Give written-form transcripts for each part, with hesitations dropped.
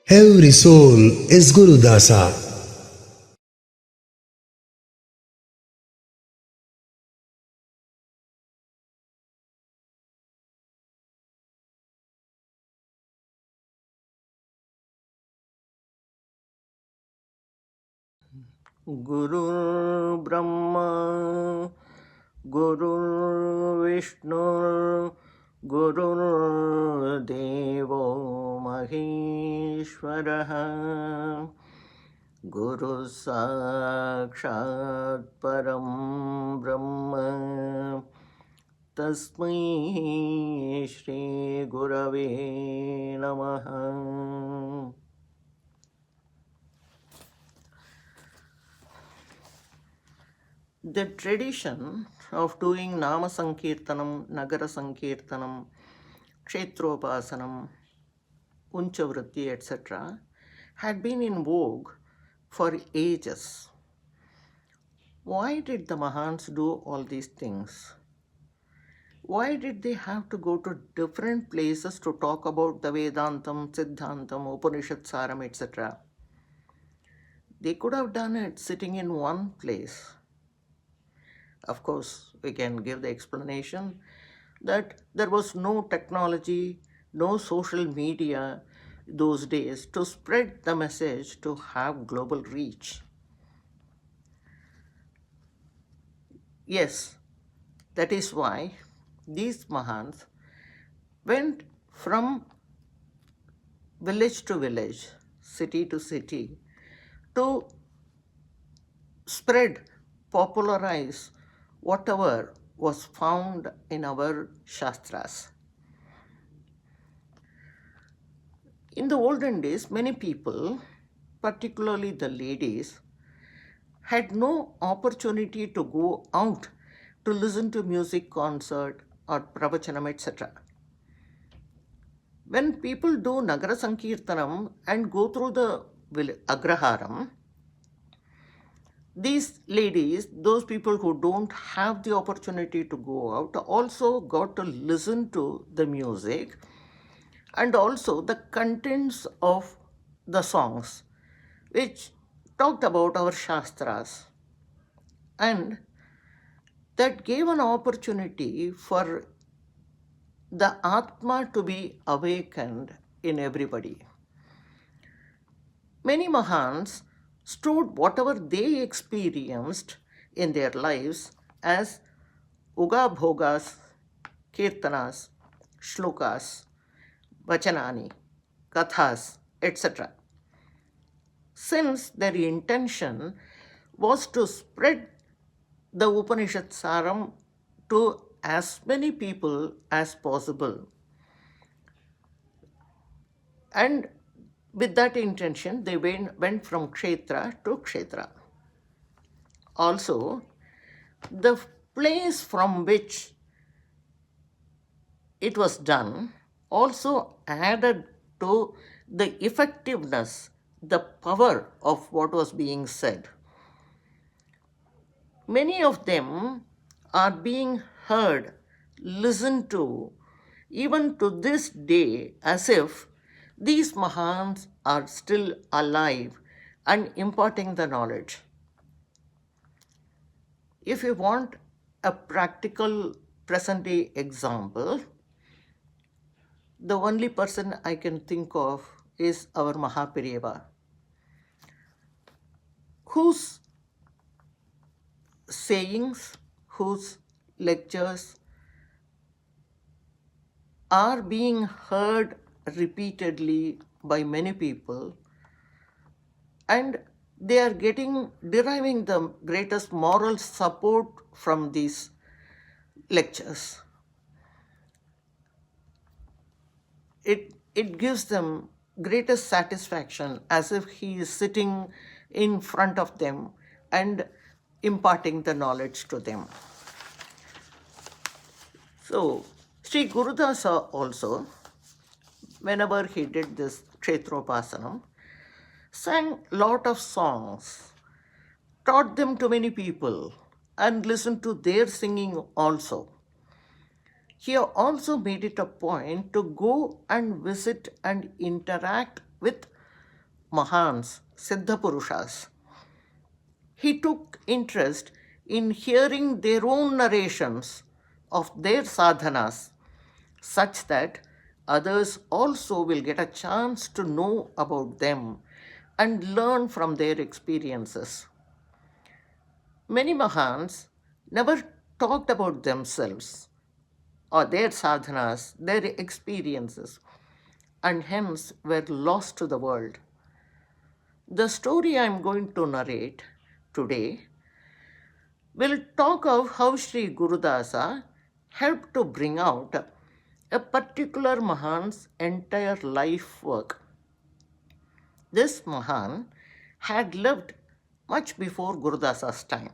Every soul is Gurudasa. Guru Brahma, Guru Vishnu, Guru Devo Maheshwaraha, Guru Sakshat Param Brahma, Tasmai Shri Gurave Namaha. The tradition of doing Nama Sankirtanam, Nagara Sankirtanam, Kshetropasanam, Unchavritti, etc., had been in vogue for ages. Why did the Mahans do all these things? Why did they have to go to different places to talk about the Vedantam, Siddhantam, Upanishad Saram, etc.? They could have done it sitting in one place. Of course, we can give the explanation that there was no technology, no social media those days to spread the message to have global reach. Yes, that is why these Mahans went from village to village, city to city, to spread, popularize whatever was found in our Shastras. In the olden days, many people, particularly the ladies, had no opportunity to go out to listen to music concert or pravachanam, etc. When people do Nagara Sankirtanam and go through the Agraharam, these ladies, those people who don't have the opportunity to go out, also got to listen to the music and also the contents of the songs, which talked about our Shastras. And that gave an opportunity for the Atma to be awakened in everybody. Many Mahans stored whatever they experienced in their lives as Uga Bhogas, Kirthanas, Shlokas, Vachanani, Kathas, etc. Since their intention was to spread the Upanishad Saram to as many people as possible. And with that intention, they went from Kshetra to Kshetra. Also, the place from which it was done also added to the effectiveness, the power of what was being said. Many of them are being heard, listened to, even to this day, as if these Mahans are still alive and imparting the knowledge. If you want a practical present day example, the only person I can think of is our Mahaperiyava, whose sayings, whose lectures are being heard repeatedly by many people, and they are deriving the greatest moral support from these lectures. It gives them greatest satisfaction, as if he is sitting in front of them and imparting the knowledge to them. So, Sri Gurudasa also, whenever he did this Kshetropasanam, sang lot of songs, taught them to many people, and listened to their singing also. He also made it a point to go and visit and interact with Mahans, Siddha Purushas. He took interest in hearing their own narrations of their sadhanas, such that others also will get a chance to know about them and learn from their experiences. Many Mahans never talked about themselves or their sadhanas, their experiences, and hence were lost to the world. The story I am going to narrate today will talk of how Sri Gurudasa helped to bring out a particular Mahan's entire life work. This Mahan had lived much before Gurudasa's time.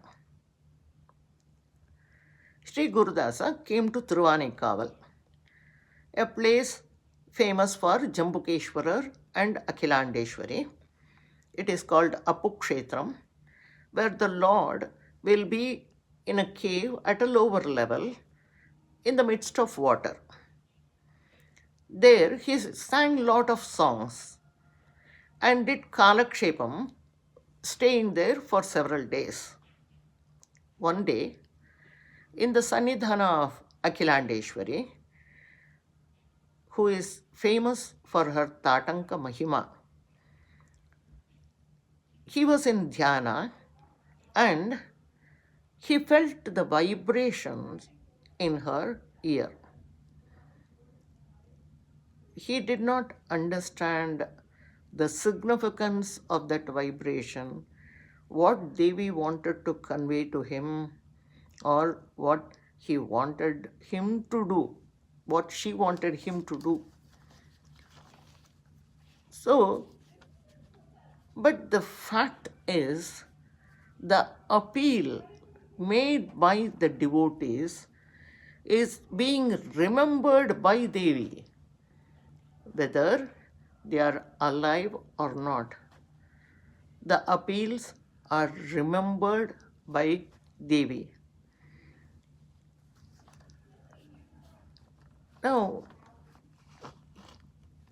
Sri Gurudasa came to Thiruvanikaval, a place famous for Jambukeshwarar and Akhilandeshwari. It is called Apukshetram, where the Lord will be in a cave at a lower level in the midst of water. There he sang a lot of songs and did Kalakshepam, staying there for several days. One day, in the Sannidhana of Akhilandeshwari, who is famous for her Tatanka Mahima, he was in dhyana and he felt the vibrations in her ear. He did not understand the significance of that vibration, what Devi wanted to convey to him, or what he wanted him to do, what she wanted him to do. So, but the fact is, the appeal made by the devotees is being remembered by Devi, whether they are alive or not. The appeals are remembered by Devi. Now,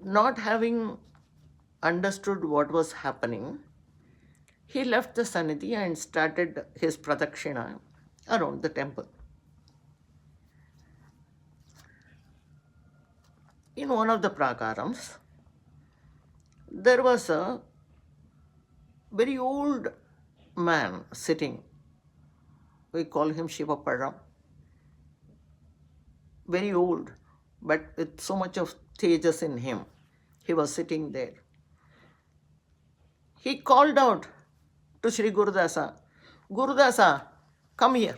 not having understood what was happening, he left the Sannidhi and started his pradakshina around the temple. In one of the prakarams, there was a very old man sitting. We call him Sivaprasad. Very old, but with so much of tejas in him. He was sitting there. He called out to Sri Gurudasa, Gurudasa, come here.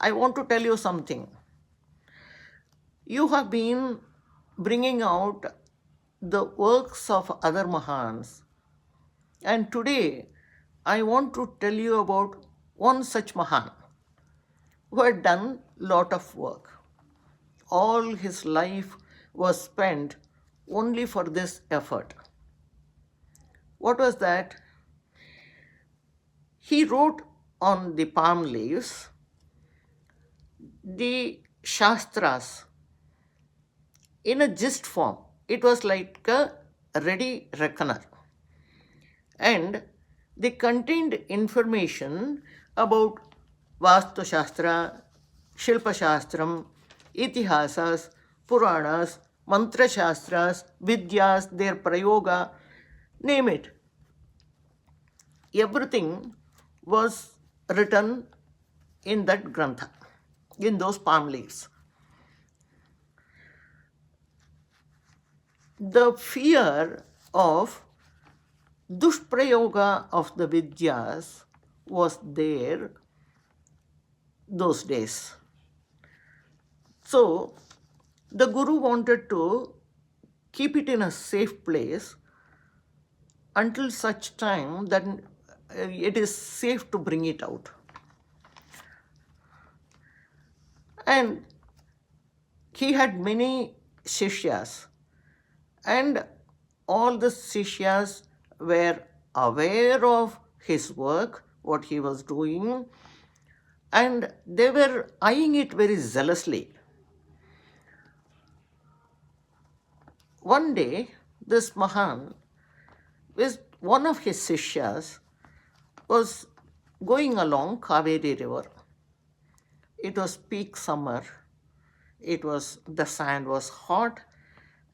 I want to tell you something. You have been bringing out the works of other Mahans, and today I want to tell you about one such Mahan who had done lot of work. All his life was spent only for this effort. What was that? He wrote on the palm leaves the Shastras in a gist form. It was like a ready reckoner. And they contained information about Vastu Shastra, Shilpa Shastram, Itihasas, Puranas, Mantra Shastras, Vidyas, their Prayoga, name it. Everything was written in that grantha, in those palm leaves. The fear of dushprayoga of the Vidyas was there those days. So, the Guru wanted to keep it in a safe place until such time that it is safe to bring it out. And he had many shishyas, and all the sishyas were aware of his work, what he was doing, and they were eyeing it very zealously. One day, this Mahan one of his Sishyas was going along Kaveri river. It was peak summer. The sand was hot,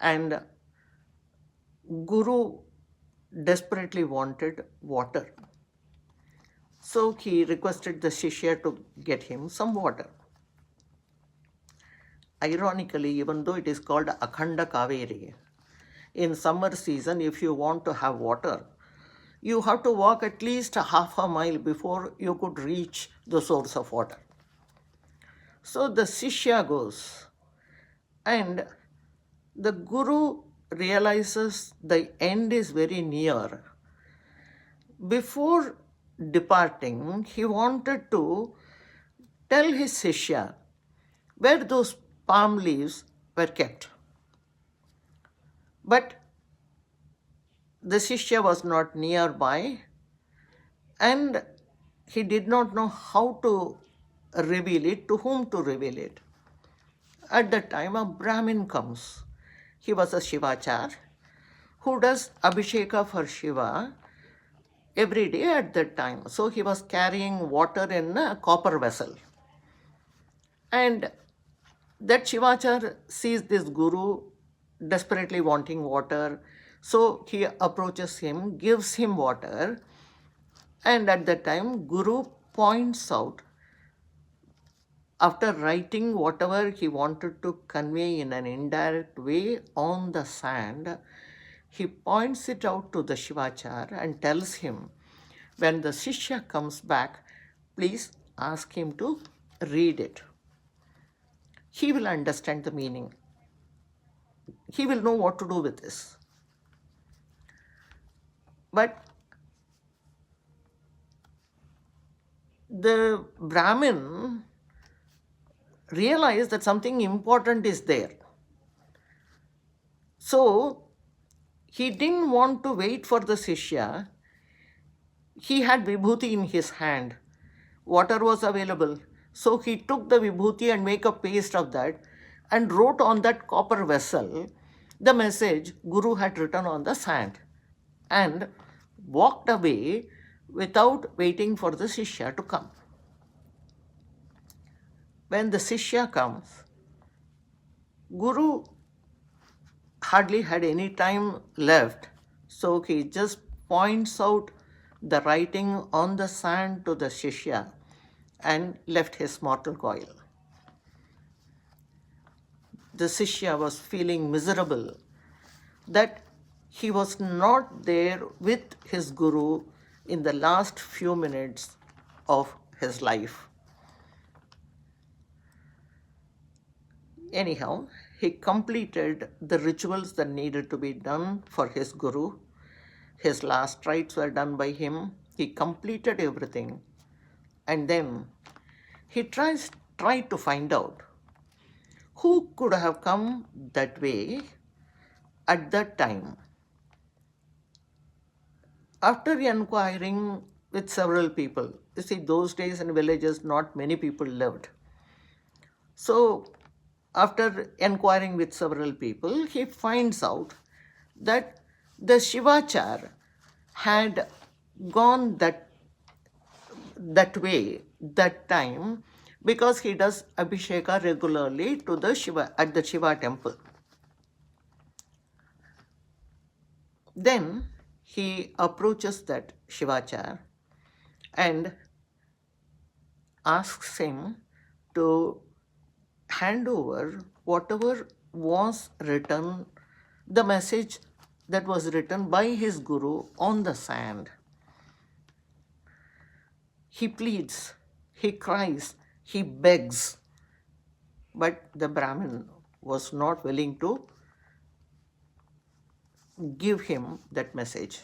and Guru desperately wanted water. So he requested the Shishya to get him some water. Ironically, even though it is called Akhanda Kaveri, in summer season, if you want to have water, you have to walk at least a half a mile before you could reach the source of water. So the Shishya goes, and the Guru realizes the end is very near. Before departing, he wanted to tell his Shishya where those palm leaves were kept. But the Shishya was not nearby, and he did not know how to reveal it, to whom to reveal it. At that time, a Brahmin comes. He was a Shivachar who does Abhisheka for Shiva every day at that time. So he was carrying water in a copper vessel. And that Shivachar sees this Guru desperately wanting water. So he approaches him, gives him water. And at that time, Guru points out, after writing whatever he wanted to convey in an indirect way on the sand, he points it out to the Shivachar and tells him, when the Shishya comes back, please ask him to read it. He will understand the meaning. He will know what to do with this. But the Brahmin realized that something important is there. So he didn't want to wait for the Shishya. He had vibhuti in his hand. Water was available. So he took the vibhuti and made a paste of that and wrote on that copper vessel the message Guru had written on the sand, and walked away without waiting for the Shishya to come. When the Shishya comes, Guru hardly had any time left, so he just points out the writing on the sand to the Shishya and left his mortal coil. The Shishya was feeling miserable that he was not there with his Guru in the last few minutes of his life. Anyhow, he completed the rituals that needed to be done for his Guru. His last rites were done by him. He completed everything. And then he tried to find out who could have come that way at that time. After inquiring with several people, you see, those days in villages, not many people lived. So after inquiring with several people, he finds out that the Shivachar had gone that way, that time, because he does Abhisheka regularly to the Shiva at the Shiva temple. Then he approaches that Shivachar and asks him to hand over whatever was written, the message that was written by his Guru on the sand. He pleads, he cries, he begs, but the Brahmin was not willing to give him that message.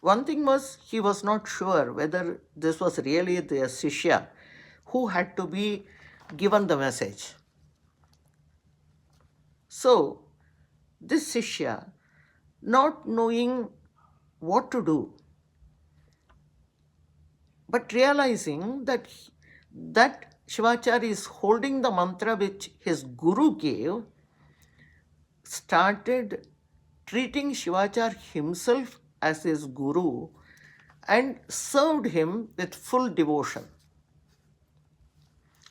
One thing was, he was not sure whether this was really the Shishya who had to be given the message. So this Shishya, not knowing what to do, but realizing that Shivachar is holding the mantra which his Guru gave, started treating Shivachar himself as his guru and served him with full devotion.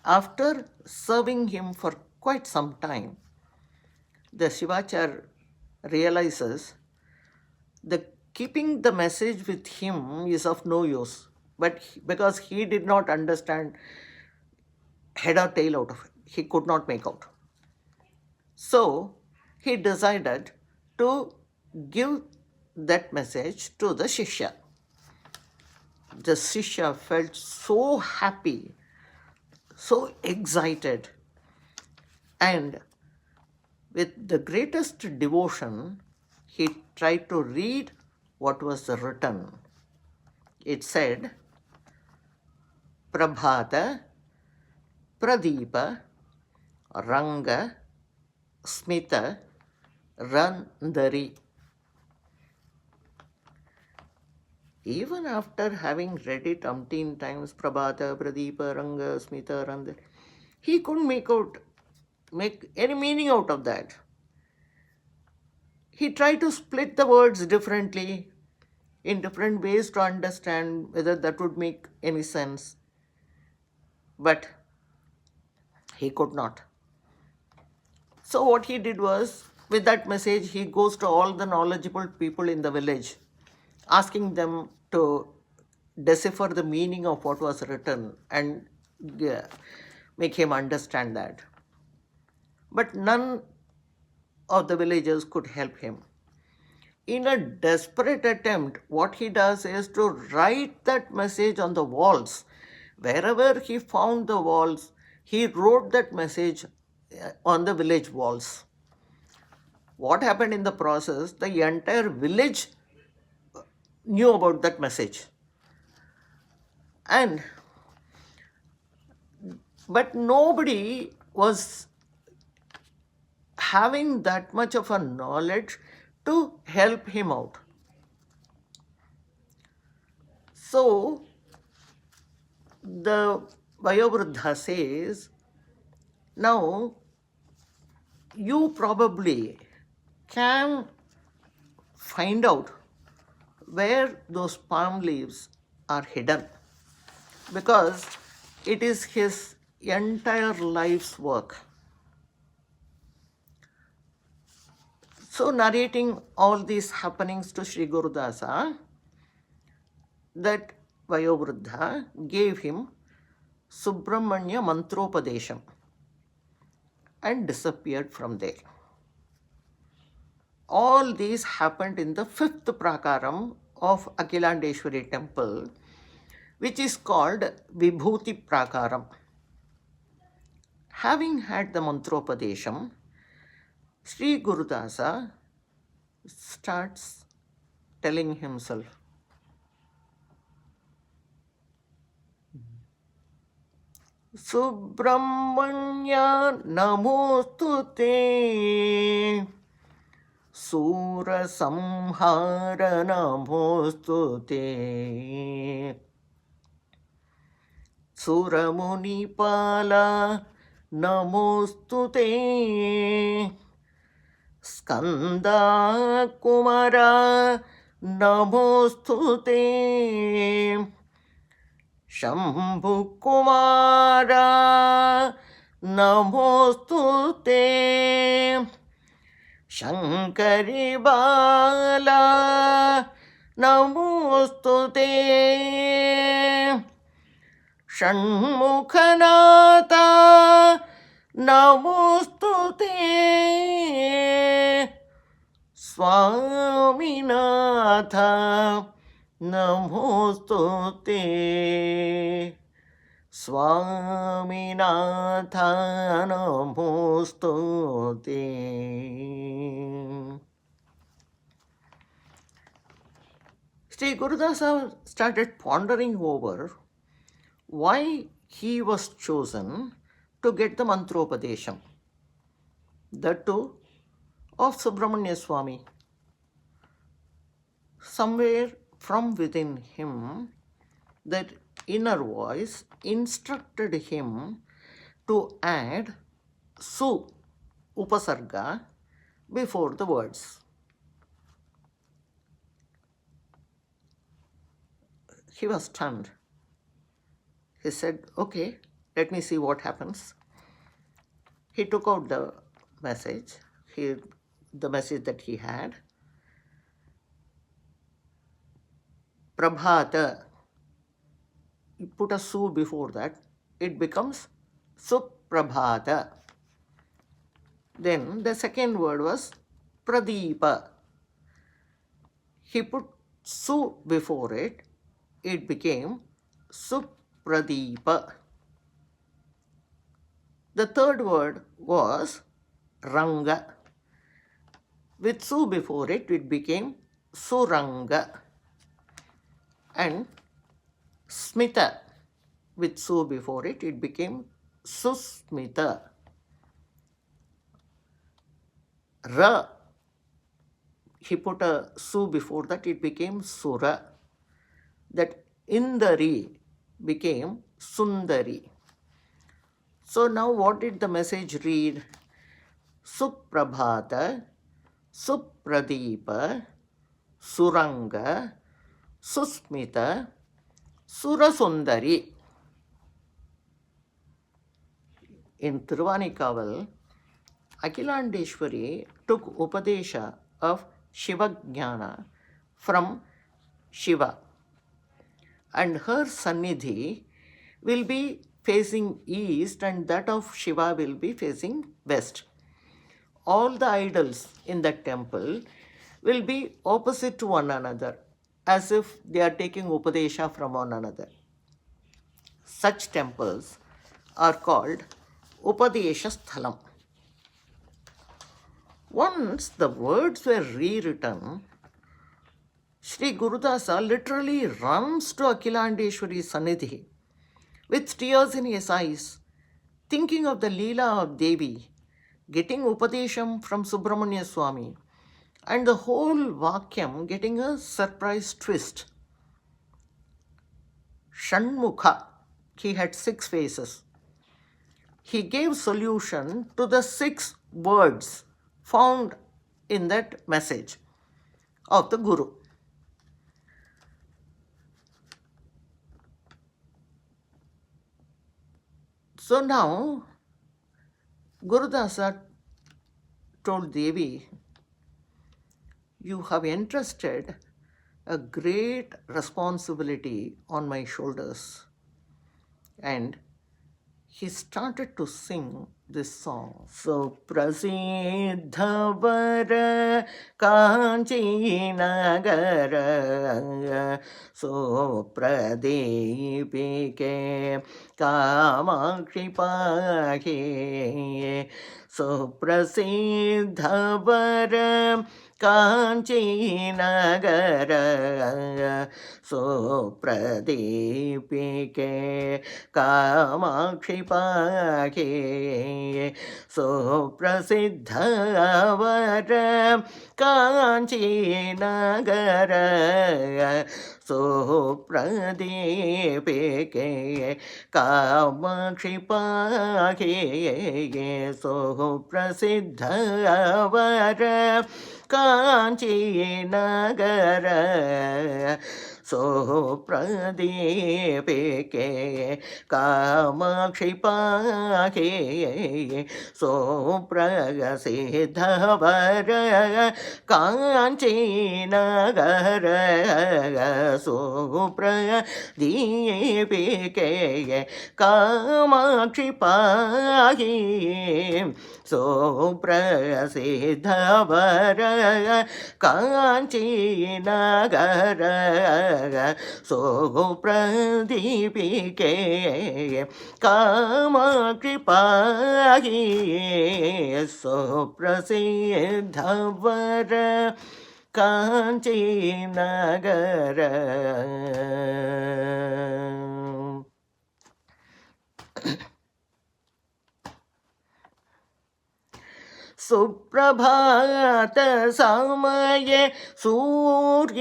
After serving him for quite some time, the Shivachar realizes that keeping the message with him is of no use, but because he did not understand head or tail out of it, he could not make out. So he decided to give that message to the Shishya. The Shishya felt so happy, so excited, and with the greatest devotion, he tried to read what was written. It said, Prabhata, Pradeepa, Ranga, Smita, Randari. Even after having read it umpteen times, Prabhata, Pradeepa, Ranga, Smita, Randari, he couldn't make any meaning out of that. He tried to split the words differently, in different ways to understand whether that would make any sense. But he could not. So what he did was, with that message, he goes to all the knowledgeable people in the village, asking them to decipher the meaning of what was written and make him understand that. But none of the villagers could help him. In a desperate attempt, what he does is to write that message on the walls. Wherever he found the walls, he wrote that message on the village walls. What happened in the process? The entire village knew about that message. But nobody was having that much of a knowledge to help him out. So the Vayavruddha says, now you probably can find out where those palm leaves are hidden, because it is his entire life's work. So narrating all these happenings to Sri Gurudasa, that Vayavruddha gave him Subramanya Mantropadesham and disappeared from there. All these happened in the 5th Prakaram of Akhilandeshwari temple, which is called Vibhuti Prakaram. Having had the Mantropadesham, Sri Gurudasa starts telling himself, Subramanya Namostute, Sura Samhara Namostute, Sura Munipala Namostute, Skanda Kumara Namostute, Shambhu Kumara Namostute, Shankari Bala Namostute, Shanmukhanata Namostute, Swaminatha Namostute, Swaminatha Namostute. Sri Gurudasa started pondering over why he was chosen to get the Mantropadesham, that too of Subramanya Swami. Somewhere from within him, that inner voice instructed him to add Su Upasarga before the words. he was stunned. He said, okay, let me see what happens. He took out the message, the message that he had. Prabhata, you put a su before that, it becomes Suprabhata. Then the second word was Pradeepa. He put su before it, it became Supradeepa. The third word was Ranga. With su before it, it became Suranga. And Smita, with su before it, it became Susmita. Ra, he put a su before that, it became Sura. That Indari became Sundari. So now what did the message read? Suprabhata, Supradeepa, Suranga, Susmita, Surasundari. In Tiruvanikaval, Akhilandeshwari took Upadesha of Shivajnana from Shiva, and her Sannidhi will be facing east and that of Shiva will be facing west. All the idols in that temple will be opposite to one another, as if they are taking Upadesha from one another. Such temples are called Upadesha Sthalam. Once the words were rewritten, Sri Gurudasa literally runs to Akhilandeshwari's Sannidhi with tears in his eyes, thinking of the Leela of Devi, getting Upadesham from Subramanya Swami, and the whole Vakyam getting a surprise twist. Shanmukha, he had 6 faces. He gave solution to the 6 words found in that message of the Guru. So now, Gurudasa told Devi, you have entrusted a great responsibility on my shoulders. And he started to sing this song. So Prasiddha Vara Kanchi Nagara, so Pradipike Kamakshi Pahe, so Prasiddha Vara Kanchi Nagara, so Pradipike Kamakshi Pahe, so Prasiddha Vara Kanchi Nagara, so Pradipike Kamakshi Pahe, so Prasiddha Vara Kanchi Nagara, so Pradipike Kamakshi Pahe, so Prasiddha Vara Kanchi Nagara, so Pradipike Kamakshi Pahe, so Prasiddha Vara Kanchi Nagara, so Pradipike Kamakshi Pahe, so Prasiddha Vara Kanchi Nagara. सुप्रभात समये सूर्यकान्तियुते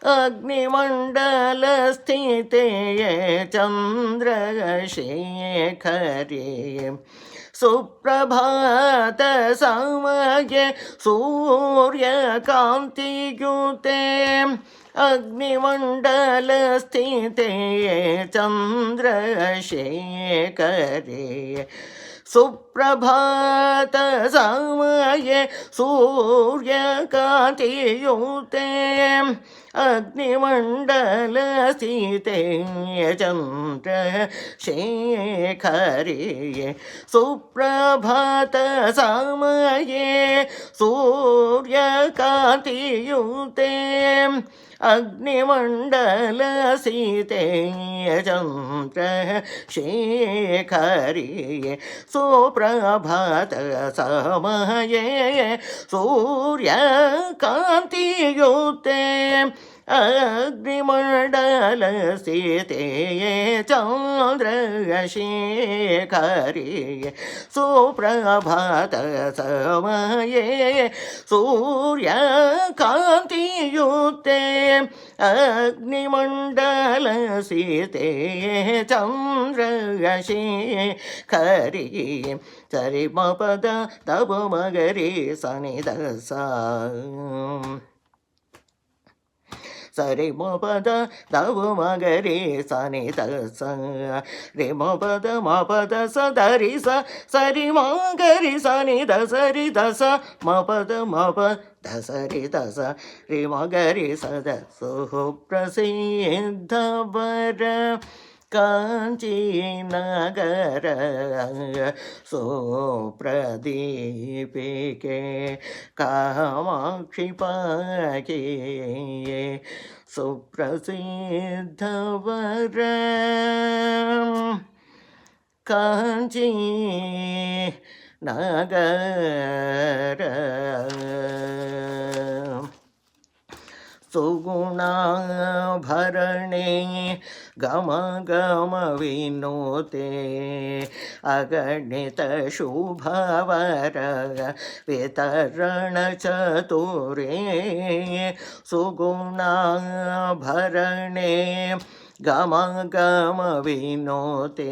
अग्निमण्डलस्थिते चन्द्रशेखरे सुप्रभात समये सूर्यकान्तियुते अग्निमण्डलस्थिते चन्द्रशेखरे सुप्रभात समये सूर्यकान्तियुते अग्निमण्डलस्थिते चन्द्रशेखरे सुप्रभात समये सूर्यकान्तियुते अग्निमण्डलस्थिते चन्द्रशेखरे सुप्रभात समये सूर्यकान्तियुते अग्निमण्डलस्थिते चन्द्रशेखरे सुप्रभात समये सूर्यकान्तियुते अग्निमण्डलस्थिते चन्द्रशेखरे सरि म पद तब मगरे सनि द सा सरि म पद तब मगरे सनि द सा रे म पद स धरि स सरि म गरि सनि द सरि द स म पद द सरि द स रे म गरि स द सुप्रसिद्ध वर काञ्चीनगर सुप्रदीपिके कामाक्षि पाके सुप्रसिद्ध वर काञ्चीनगर सुगुणाभरणे गम गम विनोते अगणित शुभवर वितरण चतुरे सुगुणाभरणे गम गम विनोते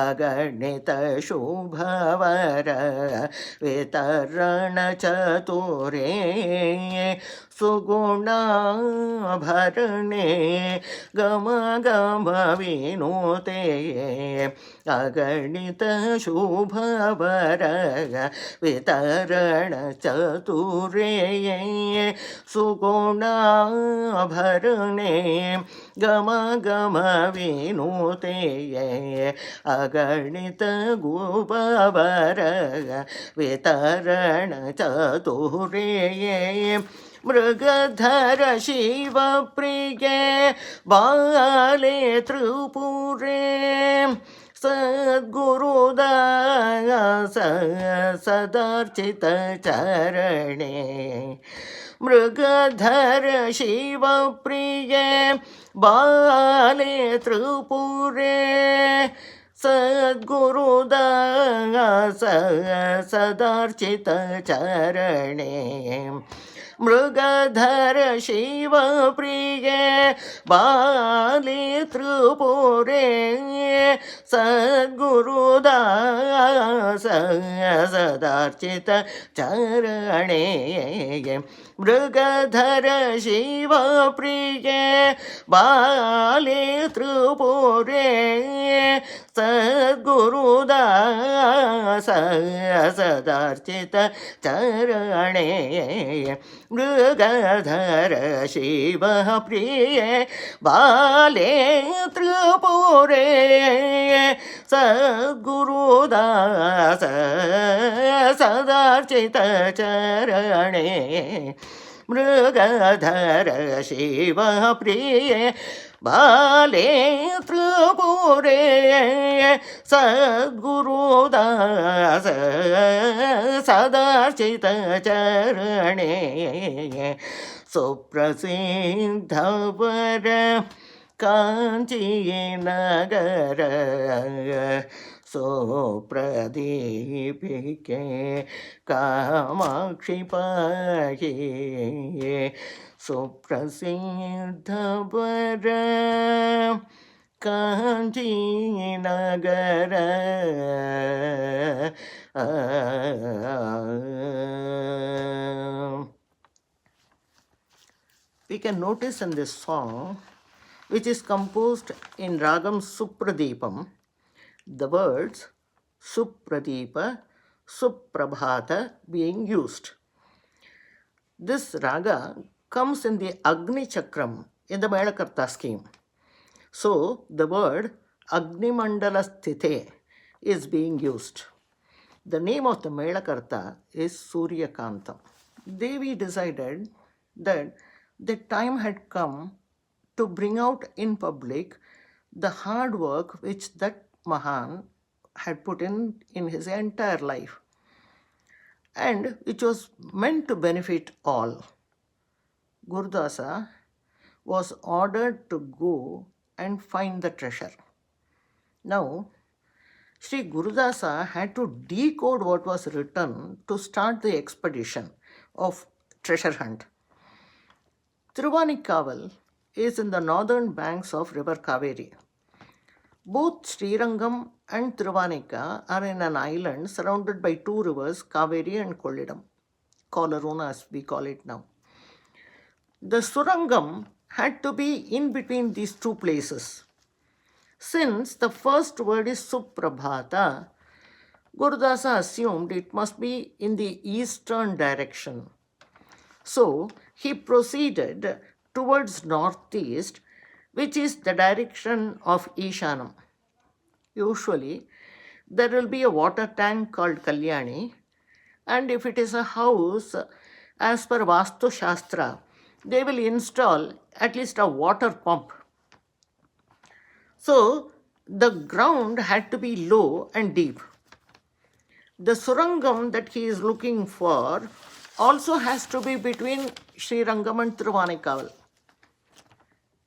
अगणित शुभवर वितरण चतुरे सुगुणाभरणे गम गम विनोते अगणित शुभवर वितरण चतुरे सुगुणाभरणे गम गम विनोते अगणित गुपवर वितरण चतुरे मृगधर शिवप्रिये बाले त्रिपुरे सद्गुरुदास सदार्चित चरणे मृगधर शिवप्रिये बाले त्रिपुरे सद्गुरुदास सदार्चित चरणे मृगधर शिवप्रिये बाले त्रिपुरे सद्गुरुदास सदार्चित चरणे मृगधर शिवप्रिये बाले त्रिपुरे सद्गुरुदास सदार्चित चरणे मृगधर शिवप्रिये बाले त्रिपुरे सद्गुरुदास सदार्चित चरणे मृगधर शिवप्रिये बाले त्रिपुरे सद्गुरुदास सदार्चित चरणे सुप्रसिद्ध वर काञ्चीनगर सुप्रदीपिके कामाक्षि पाहि सुप्रसिद्ध वर काञ्चीनगर We can notice in this song, which is composed in Ragam Supradipam, the words Supradipa, Suprabhata being used. This raga comes in the Agni Chakram in the Melakarta scheme. So the word Agni Mandala Sthite is being used. The name of the Melakarta is Suryakantam. Devi decided that the time had come to bring out in public the hard work which that Mahan had put in his entire life and which was meant to benefit all. Gurudasa was ordered to go and find the treasure. Now, Sri Gurudasa had to decode what was written to start the expedition of treasure hunt. Thiruvanikaval is in the northern banks of river Kaveri. Both Srirangam and Thiruvanika are in an island surrounded by two rivers, Kaveri and Kollidam, Kolaruna as we call it now. The Surangam had to be in between these two places. Since the first word is Suprabhata, Gurudasa assumed it must be in the eastern direction. So he proceeded towards northeast, which is the direction of Ishanam. Usually, there will be a water tank called Kalyani, and if it is a house, as per Vastu Shastra, they will install at least a water pump. So, the ground had to be low and deep. The Surangam that he is looking for also has to be between Srirangam and Thiruvanikaval.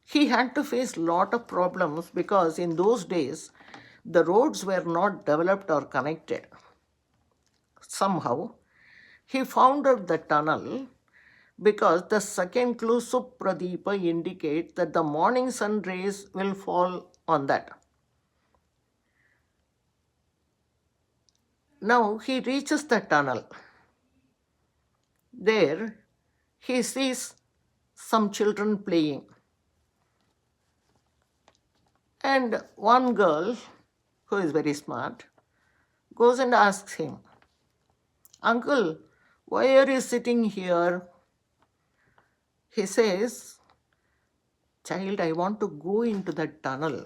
He had to face a lot of problems because in those days, the roads were not developed or connected. Somehow, he found out the tunnel because the second clue Supradipa indicates that the morning sun rays will fall on that. Now he reaches the tunnel. There he sees some children playing. And one girl, who is very smart, goes and asks him, "Uncle, why are you sitting here?" He says, "Child, I want to go into that tunnel.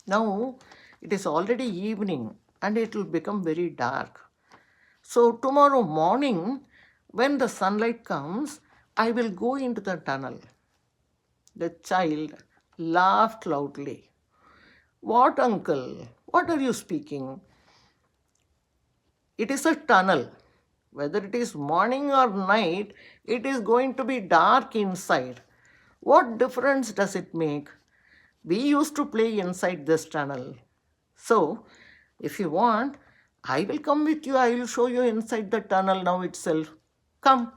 Now it is already evening and it will become very dark. So tomorrow morning, when the sunlight comes, I will go into the tunnel." The child laughed loudly. "What, uncle? What are you speaking? It is a tunnel. Whether it is morning or night, it is going to be dark inside. What difference does it make? We used to play inside this tunnel. So, if you want, I will come with you. I will show you inside the tunnel now itself. Come."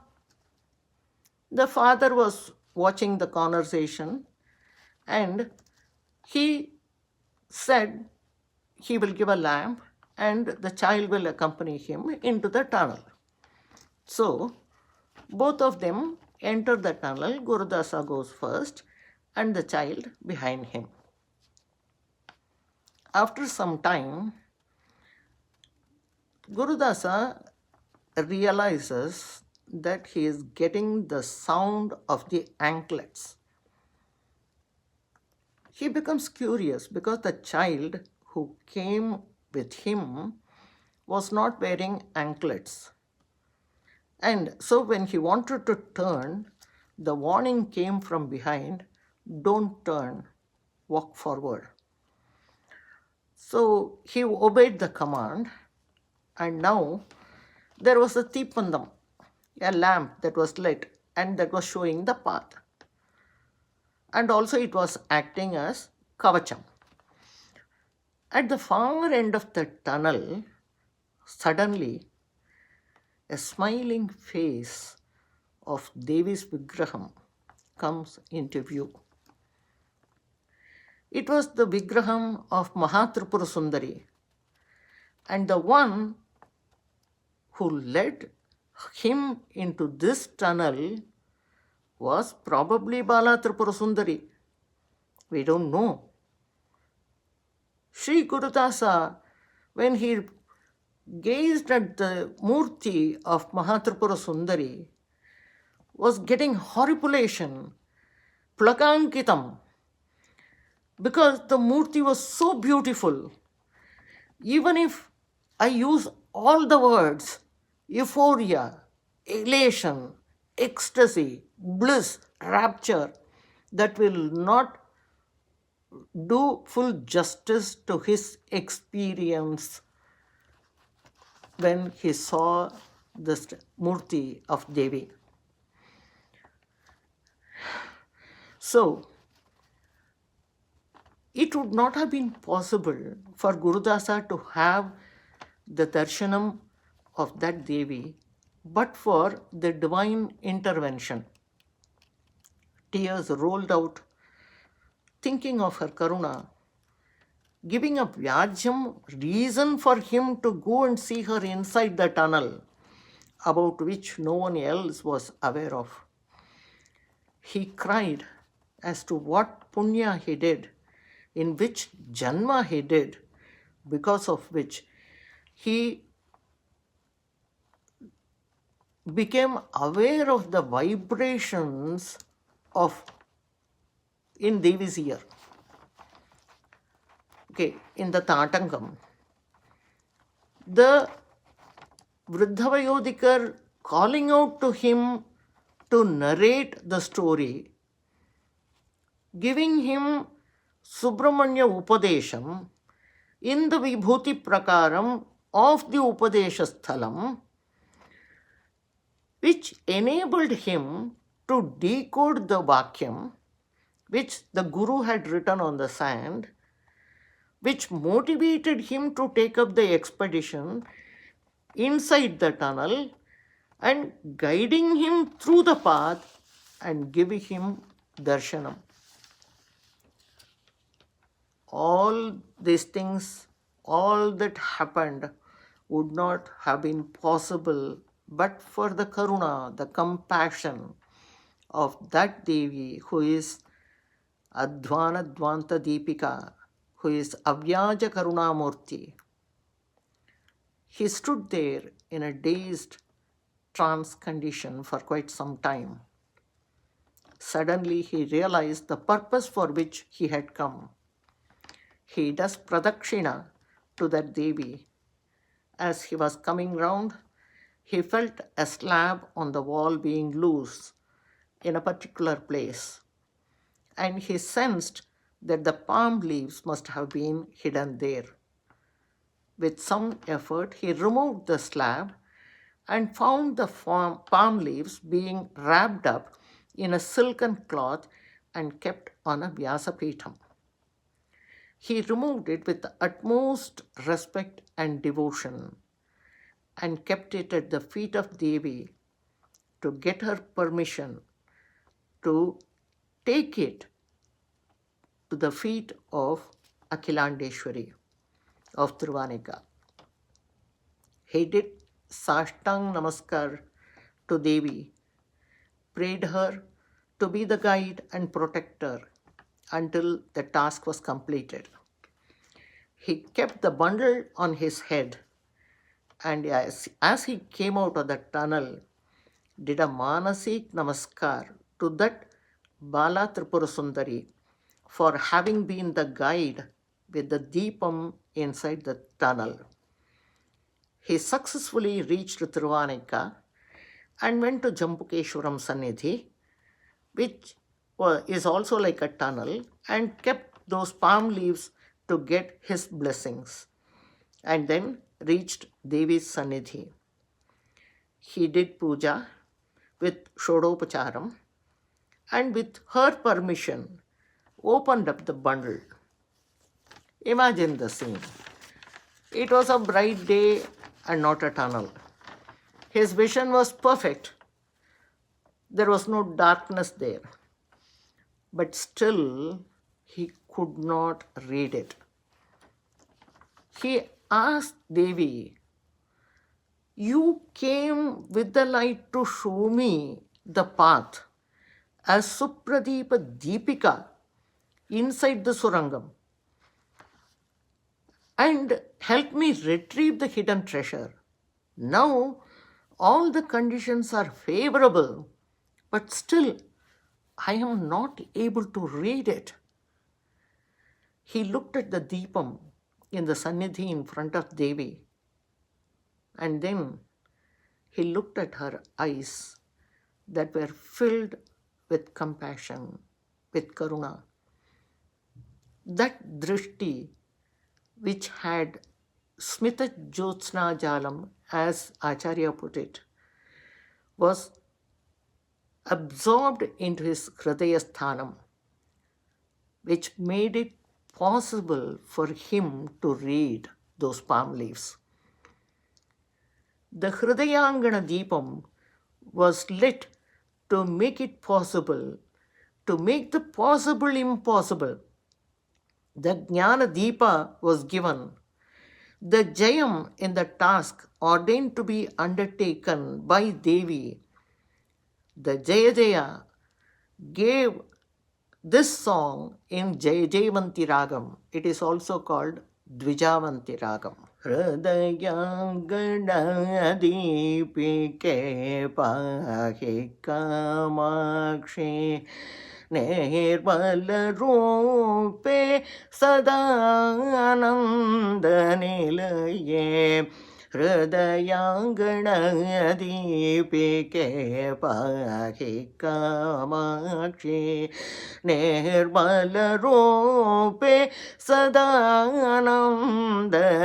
The father was watching the conversation and he said he will give a lamp and the child will accompany him into the tunnel. So, both of them enter the tunnel. Gurudasa goes first and the child behind him. After some time, Gurudasa realizes that he is getting the sound of the anklets. He becomes curious because the child who came with him was not wearing anklets. And so when he wanted to turn, the warning came from behind, "Don't turn, walk forward." So he obeyed the command, and now there was a Deepandam, a lamp that was lit and that was showing the path. And also it was acting as Kavacham. At the far end of the tunnel, suddenly a smiling face of Devi's Vigraham comes into view. It was the Vigraham of Mahatripura Sundari, and the one who led him into this tunnel was probably Bala Tripura Sundari. We don't know. Sri Gurudasa, when he gazed at the Murti of Mahatripura Sundari, was getting horripilation, plakankitam, because the Murti was so beautiful. Even if I use all the words, euphoria, elation, ecstasy, bliss, rapture, that will not do full justice to his experience when he saw this Murti of Devi. So, it would not have been possible for Gurudasa to have the darshanam of that Devi but for the divine intervention. Tears rolled out, thinking of her karuna, giving a Vyajam reason for him to go and see her inside the tunnel, about which no one else was aware of. He cried as to what punya he did, in which janma he did, because of which he became aware of the vibrations of in Devi's ear. Okay, in the Tatangam, the Vruddhavayodikar calling out to him to narrate the story, giving him Subramanya Upadesham in the Vibhuti Prakaram of the Upadesha Sthalam, which enabled him to decode the Vakyam, which the Guru had written on the sand, which motivated him to take up the expedition inside the tunnel and guiding him through the path and giving him darshanam. All these things, all that happened would not have been possible but for the karuna, the compassion of that Devi who is Advana Dvanta Deepika, who is Avyaja Karunamurti. He stood there in a dazed trance condition for quite some time. Suddenly he realized the purpose for which he had come. He does pradakshina to that Devi. As he was coming round, he felt a slab on the wall being loose in a particular place, and he sensed that the palm leaves must have been hidden there. With some effort, he removed the slab and found the palm leaves being wrapped up in a silken cloth and kept on a Vyasapitham. He removed it with the utmost respect and devotion and kept it at the feet of Devi to get her permission to take it to the feet of Akhilandeshwari of Thiruvanika. He did Sashtang Namaskar to Devi, prayed her to be the guide and protector until the task was completed. He kept the bundle on his head, and as he came out of the tunnel, did a Manasik Namaskar to that Bala Tripura Sundari for having been the guide with the Deepam inside the tunnel. He successfully reached Thiruvanika and went to Jambukeshwaram Sannidhi, which is also like a tunnel, and kept those palm leaves to get his blessings, and then reached Devi's Sannidhi. He did puja with Shodopacharam and with her permission opened up the bundle. Imagine the scene. It was a bright day and not a tunnel. His vision was perfect. There was no darkness there. But still, he could not read it. He asked Devi, "You came with the light to show me the path, as Supradeepa Deepika inside the Surangam and help me retrieve the hidden treasure. Now all the conditions are favorable, but still I am not able to read it. He looked at the Deepam in the Sannidhi in front of Devi, and then he looked at her eyes that were filled with compassion, with karuna. That drishti, which had smita jyotsna jalam, as Acharya put it, was absorbed into his Hrudayasthanam, which made it possible for him to read those palm leaves. The Hrudhayaangana Deepam was lit to make it possible, to make the possible impossible. The Jnana Deepa was given. The Jayam in the task ordained to be undertaken by Devi, the Jaya Jaya, gave this song in Dwijavanthi Rāgam. It is also called Dwijavanthi Rāgam. Hrudhayaangana Deepike pahi kamakshi Nirmala Rupe Sadananda Nilaye Hrudhayaangana Deepike pahi kamakshi Nirmala Rupe Sadananda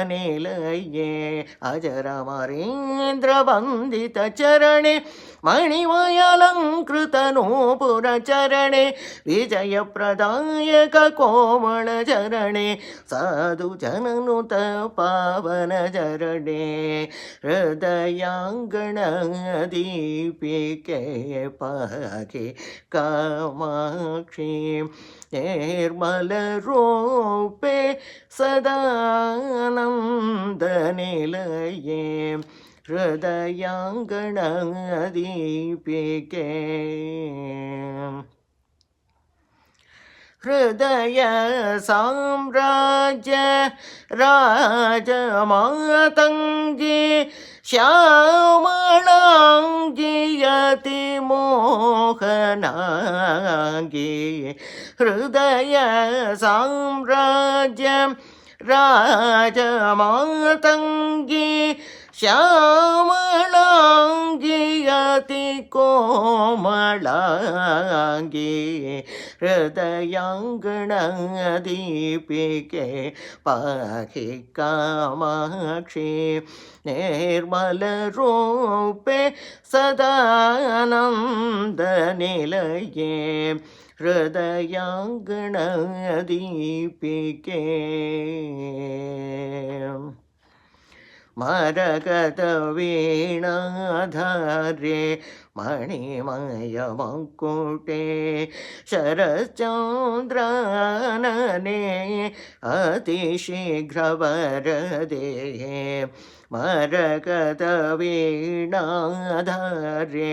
Nilaye Ajaramarindra Vandita Charane Manimayalankrita Nupura Charane Vijayapradayaka Komala Charane Sadhu Jananuta Pavana Charane Hrudhayaangana Deepike pahi kamakshi Nirmala Rupe Sadananda Nilaye Hrudhayaangana Deepike Hrudaya Samrajya Rajamatangi Syamalangi Yati Mohanangi Hrudaya Samrajya Rajamatangi Syamalangi Yati Komalangi Hrudhayaangana Deepike pahi kamakshi Nirmala Rupe Sadananda Nilaye Hrudhayaangana Deepike Maragata Veenadhare Manimaya Mankute Sharachandranane Atishigravarade Maragata Veenadhare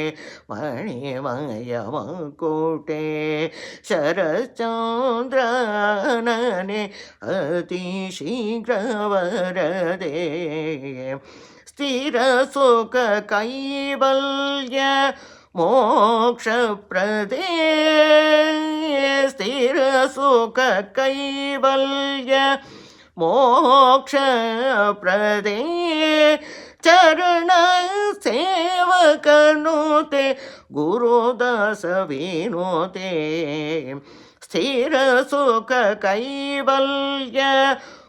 Manimaya Mankute Sharachandranane Atishigravarade Sthira Sukha Kaivalya Moksha Prade Sthira Sukha Kaivalya Moksha Prade Charana Sevakanote Gurudāsa Vinote Sthira Sukha Kaivalya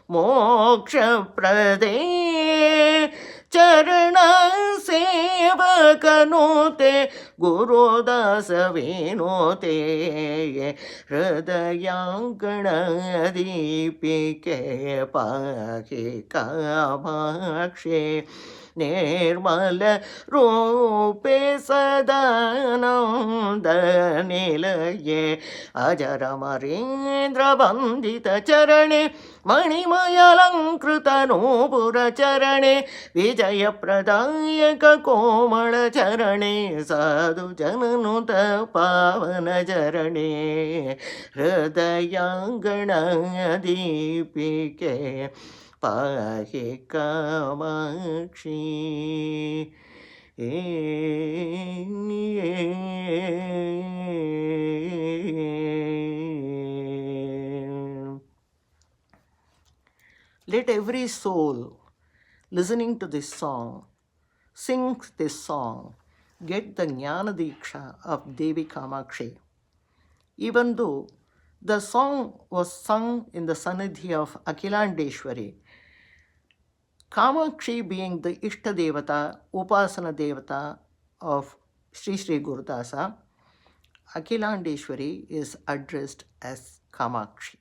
Moksha Prade Charana Sevakanote Gurudāsa Vinote Hrudhayaangana Deepike pahi kamakshi Nirmala Rupe Sadananda Nilaye Ajaramarindra Vandita Charane मणिमयालङ्कृतनूपुरचरणे विजयप्रदायक कोमलचरणे साधुजननुत पावनचरणे हृदयाङ्गण दीपिके पाहि Kamakshi Let every soul listening to this song, sing this song, get the Jnana Diksha of Devi Kamakshi. Even though the song was sung in the Sannidhi of Akhilandeshwari, Kamakshi being the Ishta Devata, Upasana Devata of Sri Sri Gurudasa, Akhilandeshwari is addressed as Kamakshi.